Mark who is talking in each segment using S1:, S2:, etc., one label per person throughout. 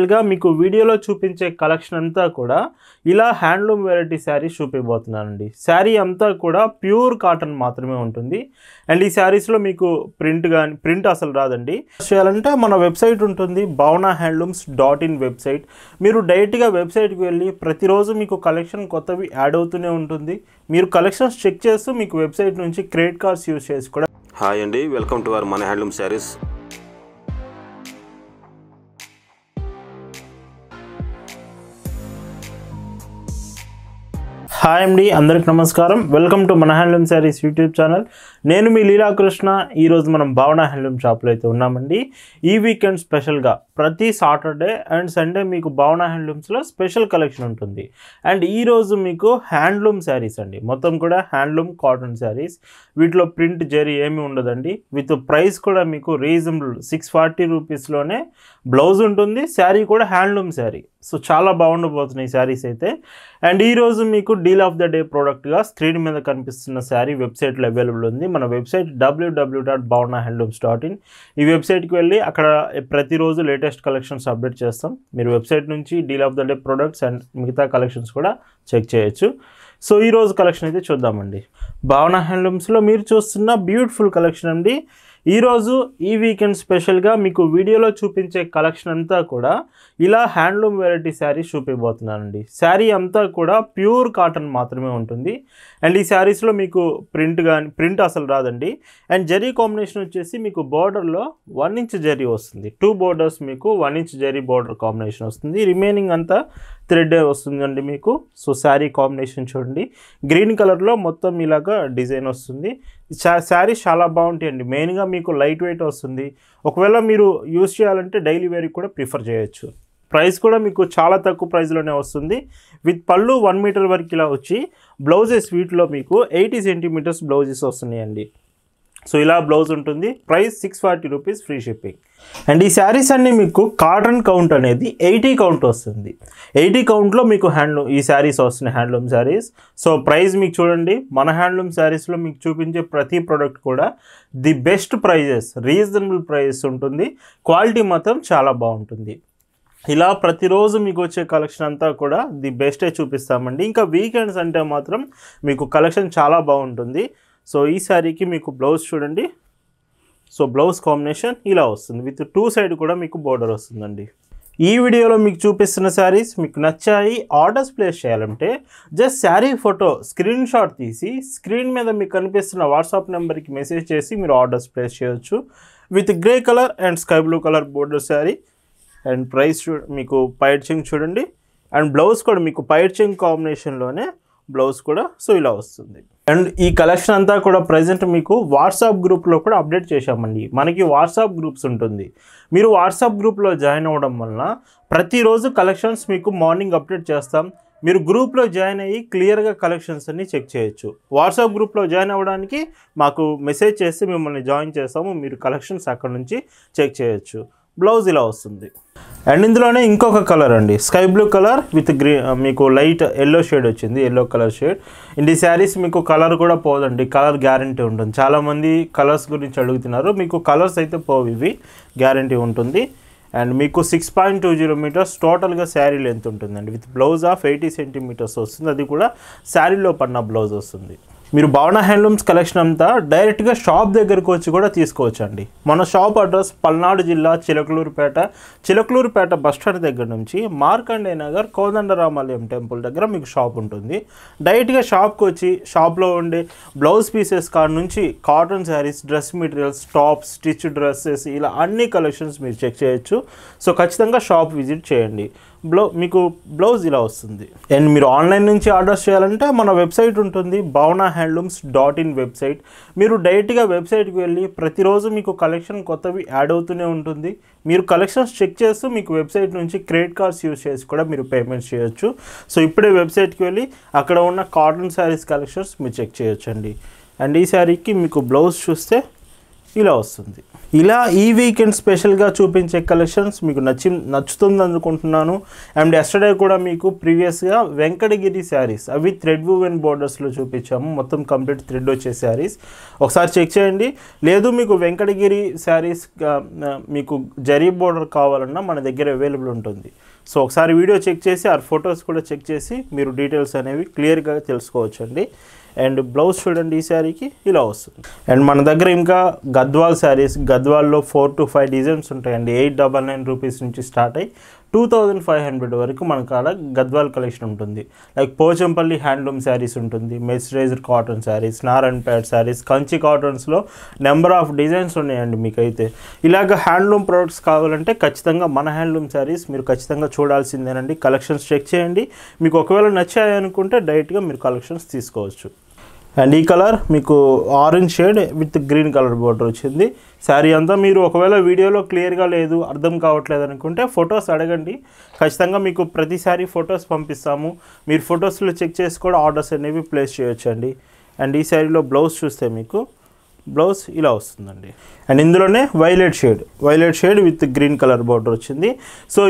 S1: గా మీకు వీడియోలో చూపించే కలెక్షన్ అంతా కూడా ఇలా హ్యాండ్లూమ్ వెరైటీ శారీస్ చూపిపోతున్నానండి. శారీ అంతా కూడా ప్యూర్ కాటన్ మాత్రమే ఉంటుంది. అండ్ ఈ శారీస్లో మీకు ప్రింట్ అసలు రాదండి. చేయాలంటే మన వెబ్సైట్ ఉంటుంది bhavanahandlooms.in వెబ్సైట్. మీరు డైరెక్ట్గా వెబ్సైట్కి వెళ్ళి ప్రతిరోజు మీకు కలెక్షన్ కొత్తవి యాడ్ అవుతూనే ఉంటుంది. మీరు కలెక్షన్స్ చెక్ చేస్తూ మీకు వెబ్సైట్ నుంచి క్రెడిట్ కార్డ్స్ యూజ్ చేసి కూడా.
S2: హాయ్ అండి, వెల్కమ్ టు అవర్ మన హ్యాండ్లూమ్ శారీస్.
S1: హాయ్ అండి, అందరికి నమస్కారం. వెల్కమ్ టు మన హ్యాండ్లూమ్ శారీస్ యూట్యూబ్ ఛానల్. నేను మీ లీలాకృష్ణ. ఈరోజు మనం భావన హ్యాండ్లూమ్ షాప్లో అయితే ఉన్నామండి. ఈ వీకెండ్ స్పెషల్గా ప్రతి సాటర్డే అండ్ సండే మీకు భావన హ్యాండ్లూమ్స్లో స్పెషల్ కలెక్షన్ ఉంటుంది. అండ్ ఈరోజు మీకు హ్యాండ్లూమ్ శారీస్ అండి, మొత్తం కూడా హ్యాండ్లూమ్ కాటన్ శారీస్. వీటిలో ప్రింట్ జరీ ఏమీ ఉండదండి. విత్ ప్రైస్ కూడా మీకు రీజనబుల్ 640 రూపీస్లోనే బ్లౌజ్ ఉంటుంది. శారీ కూడా హ్యాండ్లూమ్ శారీ. సో చాలా బాగుండబోతున్నాయి శారీస్ అయితే. అండ్ ఈరోజు మీకు డీల్ ఆఫ్ ద డే ప్రోడక్ట్గా స్క్రీన్ మీద కనిపిస్తున్న శారీ వెబ్సైట్లో అవైలబుల్ ఉంది. మన వెబ్సైట్ www.bhavanahandlooms.in. ఈ వెబ్సైట్కి వెళ్ళి అక్కడ ప్రతిరోజు లేటెస్ట్ కలెక్షన్స్ అప్డేట్ చేస్తాం. మీరు వెబ్సైట్ నుంచి deal of the day products and మిగతా కలెక్షన్స్ కూడా చెక్ చేయొచ్చు. సో ఈరోజు కలెక్షన్ అయితే చూద్దామండి. భావన హ్యాండ్లూమ్స్లో మీరు చూస్తున్న బ్యూటిఫుల్ కలెక్షన్ అండి. ఈరోజు ఈ వీకెండ్ స్పెషల్గా మీకు వీడియోలో చూపించే కలెక్షన్ అంతా కూడా ఇలా హ్యాండ్లూమ్ వెరైటీ శారీస్ చూపిపోతున్నానండి. శారీ అంతా కూడా ప్యూర్ కాటన్ మాత్రమే ఉంటుంది. అండ్ ఈ శారీస్లో మీకు ప్రింట్ అసలు రాదండి. అండ్ జరీ కాంబినేషన్ వచ్చేసి మీకు బార్డర్లో 1 ఇంచ్ జరీ వస్తుంది. 2 బోర్డర్స్ మీకు 1 ఇంచ్ జరీ బార్డర్ కాంబినేషన్ వస్తుంది. రిమైనింగ్ అంతా థ్రెడ్ వస్తుందండి మీకు. సో శారీ కాంబినేషన్ చూడండి, గ్రీన్ కలర్లో మొత్తం ఇలాగా డిజైన్ వస్తుంది. శారీస్ చాలా బాగుంటాయండి. మెయిన్గా మీకు లైట్ వెయిట్ వస్తుంది. ఒకవేళ మీరు యూజ్ చేయాలంటే డైలీ వేర్కి కూడా ప్రిఫర్ చేయొచ్చు. ప్రైస్ కూడా మీకు చాలా తక్కువ ప్రైస్లోనే వస్తుంది. విత్ పళ్ళు 1 మీటర్ వరకు ఇలా వచ్చి బ్లౌజెస్ వీటిలో మీకు 80 సెంటీమీటర్స్ బ్లౌజెస్ వస్తున్నాయండి. సో ఇలా బ్లౌజ్ ఉంటుంది. Price 640 rupees, free shipping. And ఈ శారీస్ అన్నీ మీకు కాటన్ కౌంట్ అనేది 80 కౌంట్ వస్తుంది. 80 కౌంట్లో మీకు ఈ శారీస్ వస్తున్నాయి, హ్యాండ్లూమ్ శారీస్. సో ప్రైస్ మీకు చూడండి, మన హ్యాండ్లూమ్ శారీస్లో మీకు చూపించే ప్రతి ప్రోడక్ట్ కూడా the best prices, reasonable prices ఉంటుంది. క్వాలిటీ మాత్రం చాలా బాగుంటుంది. ఇలా ప్రతిరోజు మీకు వచ్చే కలెక్షన్ అంతా కూడా ది బెస్టే చూపిస్తామండి. ఇంకా వీకెండ్స్ అంటే మాత్రం మీకు కలెక్షన్ చాలా బాగుంటుంది. సో ఈ శారీకి మీకు బ్లౌజ్ చూడండి. సో బ్లౌజ్ కాంబినేషన్ ఇలా వస్తుంది. విత్ 2 సైడ్ కూడా మీకు బోర్డర్ వస్తుందండి. ఈ వీడియోలో మీకు చూపిస్తున్న శారీస్ మీకు నచ్చాయి, ఆర్డర్స్ ప్లేస్ చేయాలంటే just sari photo screen shot తీసి స్క్రీన్ మీద మీకు కనిపిస్తున్న వాట్సాప్ నెంబర్కి మెసేజ్ చేసి మీరు ఆర్డర్స్ ప్లేస్ చేయొచ్చు. With grey colour and sky blue colour border sari. And price మీకు పైట్ చెంగ్ చూడండి. అండ్ బ్లౌజ్ కూడా మీకు పైట్ చెంగ్ కాంబినేషన్లోనే బ్లౌజ్ కూడా సో ఇలా వస్తుంది. అండ్ ఈ కలెక్షన్ అంతా కూడా ప్రజెంట్ మీకు వాట్సాప్ గ్రూప్లో కూడా అప్డేట్ చేశామండి. మనకి వాట్సాప్ గ్రూప్స్ ఉంటుంది. మీరు వాట్సాప్ గ్రూప్లో జాయిన్ అవ్వడం వలన ప్రతిరోజు కలెక్షన్స్ మీకు మార్నింగ్ అప్డేట్ చేస్తాం. మీరు గ్రూప్లో జాయిన్ అయ్యి క్లియర్గా కలెక్షన్స్ అన్ని చెక్ చేయొచ్చు. వాట్సాప్ గ్రూప్లో జాయిన్ అవ్వడానికి మాకు మెసేజ్ చేసి మిమ్మల్ని జాయిన్ చేస్తాము. మీరు కలెక్షన్స్ అక్కడ నుంచి చెక్ చేయొచ్చు. బ్లౌజ్ ఇలా వస్తుంది. అండ్ ఇందులోనే ఇంకొక కలర్ అండి, స్కై బ్లూ కలర్ విత్ మీకు లైట్ ఎల్లో షేడ్ వచ్చింది, ఎల్లో కలర్ షేడ్. అండ్ ఈ శారీస్ మీకు కలర్ కూడా పోదండి, కలర్ గ్యారంటీ ఉంటుంది. చాలామంది కలర్స్ గురించి అడుగుతున్నారు, మీకు కలర్స్ అయితే పోవు, ఇవి గ్యారంటీ ఉంటుంది. అండ్ మీకు 6.20 మీటర్స్ టోటల్గా శారీ లెంత్ ఉంటుందండి. విత్ బ్లౌజ్ ఆఫ్ 80 సెంటీమీటర్స్ వస్తుంది. అది కూడా శారీలో పడిన బ్లౌజ్ వస్తుంది. మీరు భావన హ్యాండ్లూమ్స్ కలెక్షన్ అంతా డైరెక్ట్గా షాప్ దగ్గరకు వచ్చి కూడా తీసుకోవచ్చండి. మన షాప్ అడ్రస్ పల్నాడు జిల్లా చిలకలూరుపేట బస్టాండ్ దగ్గర నుంచి మార్కండే నగర్ కోదండరామాలయం టెంపుల్ దగ్గర మీకు షాప్ ఉంటుంది. డైరెక్ట్గా షాప్కి వచ్చి షాప్లో ఉండే బ్లౌజ్ పీసెస్ కాడ నుంచి cotton saris, dress materials, tops, stitch dresses ఇలా అన్ని కలెక్షన్స్ మీరు చెక్ చేయొచ్చు. సో ఖచ్చితంగా షాప్ విజిట్ చేయండి. మీకు బ్లౌజ్ ఇలా వస్తుంది. అండ్ మీరు ఆన్లైన్ నుంచి ఆర్డర్స్ చేయాలంటే మన వెబ్సైట్ ఉంటుంది bhavanahandlooms.in వెబ్సైట్. మీరు డైరెక్ట్గా వెబ్సైట్కి వెళ్ళి ప్రతిరోజు మీకు కలెక్షన్ కొత్తవి యాడ్ అవుతూనే ఉంటుంది. మీరు కలెక్షన్స్ చెక్ చేస్తూ మీకు వెబ్సైట్ నుంచి క్రెడిట్ కార్డ్స్ యూజ్ చేసి కూడా మీరు పేమెంట్స్ చేయొచ్చు. సో ఇప్పుడే వెబ్సైట్కి వెళ్ళి అక్కడ ఉన్న కాటన్ శారీస్ కలెక్షన్స్ మీరు చెక్ చేయొచ్చండి. అండ్ ఈ శారీకి మీకు బ్లౌజ్ చూస్తే ఇలా వస్తుంది. ఇలా ఈ వీకెండ్ స్పెషల్గా చూపించే కలెక్షన్స్ మీకు నచ్చుతుంది అనుకుంటున్నాను. అండ్ ఎస్టర్డే కూడా మీకు ప్రీవియస్గా వెంకటగిరి శారీస్ అవి థ్రెడ్ వూవెన్ బోర్డర్స్లో చూపించాము. మొత్తం కంప్లీట్ థ్రెడ్ వచ్చే శారీస్ ఒకసారి చెక్ చేయండి. లేదు మీకు వెంకటగిరి శారీస్ మీకు జరీ బోర్డర్ కావాలన్నా మన దగ్గర అవైలబుల్ ఉంటుంది. సో ఒకసారి వీడియో చెక్ చేసి ఆ ఫొటోస్ కూడా చెక్ చేసి మీరు డీటెయిల్స్ అనేవి క్లియర్గా తెలుసుకోవచ్చండి. అండ్ బ్లౌజ్ చూడండి ఈ శారీకి ఇలా వస్తుంది. అండ్ మన దగ్గర ఇంకా గద్వాల్ శారీస్, గద్వాల్లో 4 to 5 డిజైన్స్ ఉంటాయండి. 899 రూపీస్ నుంచి స్టార్ట్ అయ్యి 2500 వరకు మనకు ఆడ గద్వాల్ కలెక్షన్ ఉంటుంది. లైక్ పోచంపల్లి హ్యాండ్లూమ్ శారీస్ ఉంటుంది, mercerised cotton saris, Narayanpet saris, Kanchi కాటన్స్లో నెంబర్ ఆఫ్ డిజైన్స్ ఉన్నాయండి. మీకైతే ఇలాగ హ్యాండ్లూమ్ ప్రోడక్ట్స్ కావాలంటే ఖచ్చితంగా మన హ్యాండ్లూమ్ శారీస్ మీరు ఖచ్చితంగా చూడాల్సిందేనండి. కలెక్షన్స్ చెక్ చేయండి. మీకు ఒకవేళ నచ్చాయి అనుకుంటే డైరెక్ట్గా మీరు కలెక్షన్స్ తీసుకోవచ్చు. అండ్ ఈ కలర్ మీకు orange shade with green colour border వచ్చింది. శారీ అంతా మీరు ఒకవేళ వీడియోలో క్లియర్గా లేదు, అర్థం కావట్లేదు అనుకుంటే ఫొటోస్ అడగండి. ఖచ్చితంగా మీకు ప్రతిసారి ఫొటోస్ పంపిస్తాము. మీరు ఫొటోస్లో చెక్ చేసి కూడా ఆర్డర్స్ అనేవి ప్లేస్ చేయొచ్చండి. అండ్ ఈ శారీలో బ్లౌజ్ చూస్తే మీకు బ్లౌజ్ ఇలా వస్తుందండి. అండ్ ఇందులోనే violet shade with green colour border వచ్చింది. సో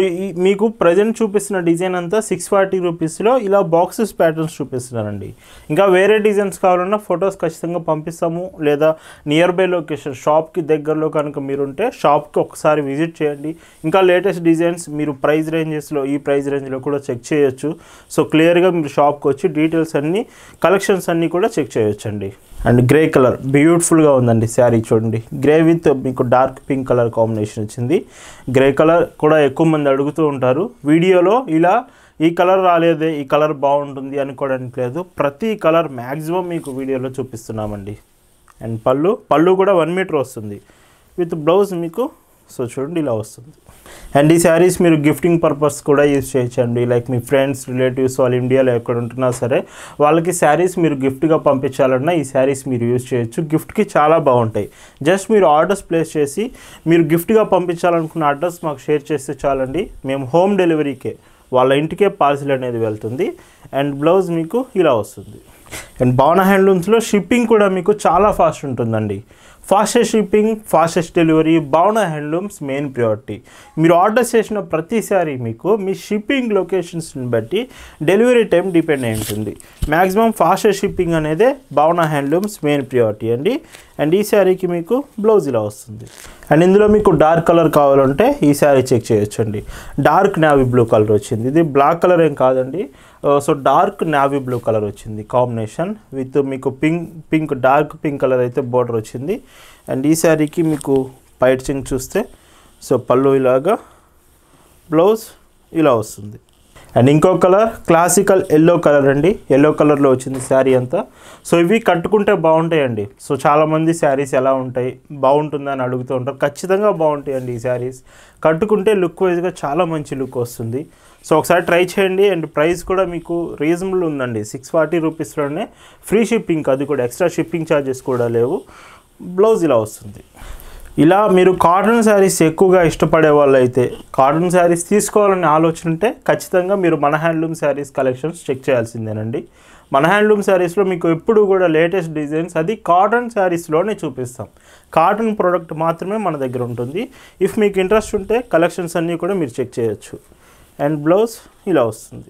S1: మీకు ప్రజెంట్ చూపిస్తున్న డిజైన్ అంతా 640 రూపీస్లో ఇలా బాక్సెస్ ప్యాటర్న్స్ చూపిస్తున్నారండి. ఇంకా వేరే డిజైన్స్ కావాలన్నా ఫొటోస్ ఖచ్చితంగా పంపిస్తాము. లేదా నియర్ బై లొకేషన్ షాప్కి దగ్గరలో కనుక మీరుంటే షాప్కి ఒకసారి విజిట్ చేయండి. ఇంకా లేటెస్ట్ డిజైన్స్ మీరు ప్రైస్ రేంజెస్లో ఈ ప్రైస్ రేంజ్లో కూడా చెక్ చేయొచ్చు. సో క్లియర్గా మీరు షాప్కి వచ్చి డీటెయిల్స్ అన్నీ కలెక్షన్స్ అన్నీ కూడా చెక్ చేయొచ్చండి. అండ్ గ్రే కలర్ బ్యూటిఫుల్గా ఉందండి శారీ చూడండి. గ్రే విత్ మీకు డార్క్ పింక్ కలర్ కాంబినేషన్ వచ్చింది. గ్రే కలర్ కూడా ఎక్కువ మంది అడుగుతూ ఉంటారు. వీడియోలో ఇలా ఈ కలర్ రాలేదే, ఈ కలర్ బాగుంటుంది అనుకోవడానికి లేదు. ప్రతి కలర్ మ్యాక్సిమం మీకు వీడియోలో చూపిస్తున్నామండి. అండ్ పళ్ళు కూడా 1 మీటర్ వస్తుంది విత్ బ్లౌజ్ మీకు. సో చూడండి ఇలా వస్తుంది. అండ్ ఈ శారీస్ మీరు గిఫ్టింగ్ పర్పస్ కూడా యూజ్ చేయొచ్చండి. లైక్ మీ ఫ్రెండ్స్, రిలేటివ్స్ వాళ్ళు ఇండియాలో ఎక్కడ ఉంటున్నా సరే వాళ్ళకి శారీస్ మీరు గిఫ్ట్గా పంపించాలన్నా ఈ శారీస్ మీరు యూజ్ చేయొచ్చు. గిఫ్ట్కి చాలా బాగుంటాయి. జస్ట్ మీరు ఆర్డర్స్ ప్లేస్ చేసి మీరు గిఫ్ట్గా పంపించాలనుకున్న అడ్రస్ మాకు షేర్ చేస్తే చాలండి. మేము హోమ్ డెలివరీకే వాళ్ళ ఇంటికే పార్సిల్ అనేది వెళ్తుంది. అండ్ బ్లౌజ్ మీకు ఇలా వస్తుంది. అండ్ భావన హ్యాండ్లూమ్స్లో షిప్పింగ్ కూడా మీకు చాలా ఫాస్ట్ ఉంటుందండి. ఫాస్టెస్ట్ షిప్పింగ్, ఫాస్టెస్ట్ డెలివరీ భావన హ్యాండ్లూమ్స్ మెయిన్ ప్రియారిటీ. మీరు ఆర్డర్ చేసిన ప్రతిసారి మీకు మీ షిప్పింగ్ లొకేషన్స్ని బట్టి డెలివరీ టైం డిపెండ్ అయి ఉంటుంది. మ్యాక్సిమం ఫాస్టెస్ట్ షిప్పింగ్ అనేది భావన హ్యాండ్లూమ్స్ మెయిన్ ప్రియారిటీ అండి. అండ్ ఈ శారీకి మీకు బ్లౌజ్ ఇలా వస్తుంది. అండ్ ఇందులో మీకు డార్క్ కలర్ కావాలంటే ఈ శారీ చెక్ చేయొచ్చండి. డార్క్ నావీ బ్లూ కలర్ వచ్చింది. ఇది బ్లాక్ కలర్ ఏం కాదండి. So dark navy blue colour వచ్చింది కాంబినేషన్ విత్ మీకు పింక్ డార్క్ పింక్ కలర్ అయితే బోర్డర్ వచ్చింది. అండ్ ఈ శారీకి మీకు పైచింగ్ చూస్తే సో పళ్ళు ఇలాగా, బ్లౌజ్ ఇలా వస్తుంది. అండ్ ఇంకో కలర్ క్లాసికల్ ఎల్లో కలర్ అండి. ఎల్లో కలర్లో వచ్చింది శారీ అంతా. సో ఇవి కట్టుకుంటే బాగుంటాయండి. సో చాలామంది శారీస్ ఎలా ఉంటాయి, బాగుంటుందని అడుగుతూ ఉంటారు. ఖచ్చితంగా బాగుంటాయండి ఈ శారీస్. కట్టుకుంటే లుక్ వైజ్గా చాలా మంచి లుక్ వస్తుంది. సో ఒకసారి ట్రై చేయండి. అండ్ ప్రైస్ కూడా మీకు రీజనబుల్ ఉందండి. 640 రూపీస్లోనే ఫ్రీ షిప్పింగ్, అది కూడా ఎక్స్ట్రా షిప్పింగ్ ఛార్జెస్ కూడా లేవు. బ్లౌజ్ ఇలా వస్తుంది. ఇలా మీరు కాటన్ శారీస్ ఎక్కువగా ఇష్టపడే వాళ్ళు అయితే, కాటన్ శారీస్ తీసుకోవాలని ఆలోచన ఉంటే ఖచ్చితంగా మీరు మన హ్యాండ్లూమ్ శారీస్ కలెక్షన్స్ చెక్ చేయాల్సిందేనండి. మన హ్యాండ్లూమ్ శారీస్లో మీకు ఎప్పుడు కూడా లేటెస్ట్ డిజైన్స్ అది కాటన్ శారీస్లోనే చూపిస్తాం. కాటన్ ప్రోడక్ట్ మాత్రమే మన దగ్గర ఉంటుంది. ఇఫ్ మీకు ఇంట్రెస్ట్ ఉంటే కలెక్షన్స్ అన్నీ కూడా మీరు చెక్ చేయొచ్చు. అండ్ బ్లౌజ్ ఇలా వస్తుంది.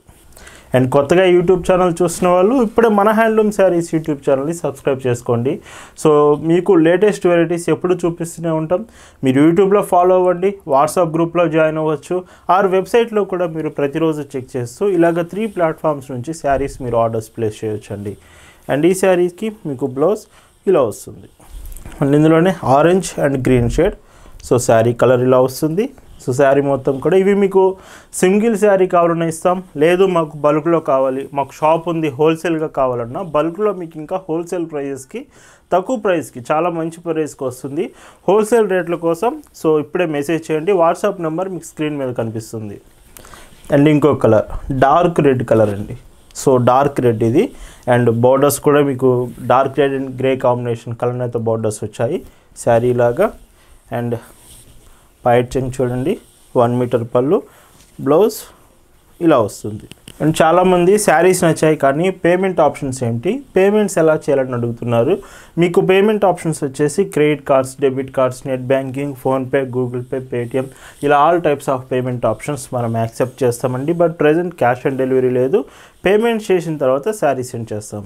S1: అండ్ కొత్తగా యూట్యూబ్ ఛానల్ చూస్తున్న వాళ్ళు ఇప్పుడే మన హ్యాండ్లూమ్ శారీస్ యూట్యూబ్ ఛానల్ని సబ్స్క్రైబ్ చేసుకోండి. సో మీకు లేటెస్ట్ వెరైటీస్ ఎప్పుడు చూపిస్తూనే ఉంటాం. మీరు యూట్యూబ్లో ఫాలో అవ్వండి, వాట్సాప్ గ్రూప్లో జాయిన్ అవ్వచ్చు, ఆర్ వెబ్సైట్లో కూడా మీరు ప్రతిరోజు చెక్ చేస్తూ ఇలాగ 3 ప్లాట్ఫామ్స్ నుంచి శారీస్ మీరు ఆర్డర్స్ ప్లేస్ చేయొచ్చండి. అండ్ ఈ శారీస్కి మీకు బ్లౌజ్ ఇలా వస్తుంది. అండ్ ఇందులోనే orange and green shade. So sari colour ఇలా వస్తుంది. సో శారీ మొత్తం కూడా ఇవి మీకు సింగిల్ శారీ కావాలన్నా ఇస్తాం. లేదు మాకు బల్క్లో కావాలి, మాకు షాప్ ఉంది హోల్సేల్గా కావాలన్నా బల్క్లో మీకు ఇంకా హోల్సేల్ ప్రైజెస్కి తక్కువ ప్రైస్కి చాలా మంచి ప్రైస్కి వస్తుంది. హోల్సేల్ రేట్ల కోసం సో ఇప్పుడే మెసేజ్ చేయండి. వాట్సాప్ నెంబర్ మీకు స్క్రీన్ మీద కనిపిస్తుంది. అండ్ ఇంకో కలర్ డార్క్ రెడ్ కలర్ అండి. సో డార్క్ రెడ్ ఇది. అండ్ బోర్డర్స్ కూడా మీకు dark red and grey combination colour అయితే బోర్డర్స్ వచ్చాయి శారీ లాగా. అండ్ పైట్ చెంగ్ చూడండి 1 మీటర్ పళ్ళు, బ్లౌజ్ ఇలా వస్తుంది. అండ్ చాలామంది శారీస్ నచ్చాయి కానీ పేమెంట్ ఆప్షన్స్ ఏంటి, పేమెంట్స్ ఎలా చేయాలని అడుగుతున్నారు. మీకు పేమెంట్ ఆప్షన్స్ వచ్చేసి credit cards, debit cards, net banking, PhonePe, Google Pay, Paytm, ఇలా all types of payment options మనం యాక్సెప్ట్ చేస్తామండి. But present cash on delivery లేదు. పేమెంట్ చేసిన తర్వాత శారీ సెండ్ చేస్తాం.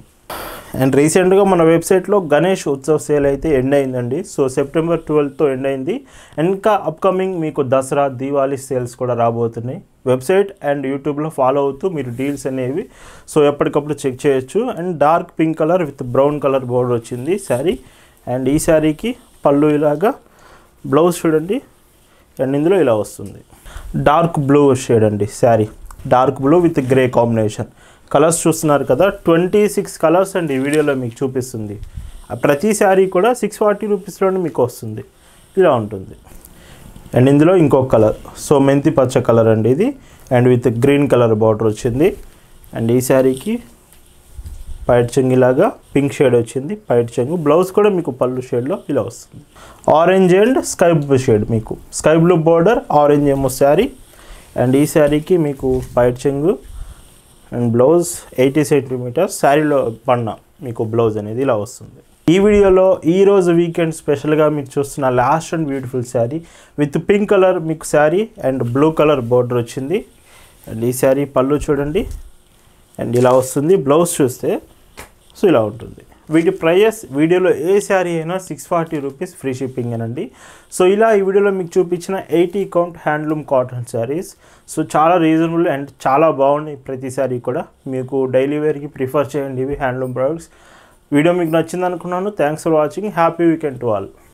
S1: అండ్ రీసెంట్గా మన వెబ్సైట్లో గణేష్ ఉత్సవ్ సేల్ అయితే ఎండ్ అయిందండి. సో సెప్టెంబర్ 12తో ఎండ్ అయింది. ఇంకా అప్కమింగ్ మీకు దసరా, దీవాళీ సేల్స్ కూడా రాబోతున్నాయి. వెబ్సైట్ అండ్ యూట్యూబ్లో ఫాలో అవుతూ మీరు డీల్స్ అనేవి సో ఎప్పటికప్పుడు చెక్ చేయొచ్చు. And dark pink colour with brown colour border వచ్చింది శారీ. అండ్ ఈ శారీకి పళ్ళు ఇలాగా, బ్లౌజ్ చూడండి. అండ్ ఇందులో ఇలా వస్తుంది. డార్క్ బ్లూ షేడ్ అండి sari, dark blue with grey combination. Colours చూస్తున్నారు కదా, 26 కలర్స్ అండి ఈ వీడియోలో మీకు చూపిస్తుంది. ప్రతి శారీ కూడా 640 రూపీస్లోనే మీకు వస్తుంది. ఇలా ఉంటుంది. అండ్ ఇందులో ఇంకొక కలర్, సో మెంతి పచ్చ కలర్ అండి ఇది. And with green colour border వచ్చింది. అండ్ ఈ శారీకి పైట్ చెంగిలాగా పింక్ షేడ్ వచ్చింది, పైట్ చెంగు. బ్లౌజ్ కూడా మీకు పళ్ళు షేడ్లో ఇలా వస్తుంది. Orange and sky blue shade, మీకు స్కై బ్లూ బార్డర్, ఆరెంజ్ ఏమో శారీ. అండ్ ఈ శారీకి మీకు పైట్ చెంగు అండ్ బ్లౌజ్ 80 సెంటీమీటర్స్ శారీలో పన్న మీకు బ్లౌజ్ అనేది ఇలా వస్తుంది. ఈ వీడియోలో ఈరోజు వీకెండ్ స్పెషల్గా మీకు చూస్తున్న last and beautiful sari with pink colour మీకు sari and blue colour border వచ్చింది. అండ్ ఈ శారీ పళ్ళు చూడండి అండ్ ఇలా వస్తుంది. బ్లౌజ్ చూస్తే సో ఇలా ఉంటుంది. వీటి ప్రైస్ వీడియోలో ఏ శారీ అయినా 640 రూపీస్ ఫ్రీ షిప్పింగ్ అనండి. సో ఇలా ఈ వీడియోలో మీకు చూపించిన 80 count handloom cotton saris so చాలా రీజనబుల్ అండ్ చాలా బాగున్నాయి. ప్రతి శారీ కూడా మీకు డైలీ వేర్కి ప్రిఫర్ చేయండి ఇవి హ్యాండ్లూమ్ ప్రొడక్ట్స్. వీడియో మీకు నచ్చింది అనుకున్నాను. Thanks for watching. Happy weekend to all.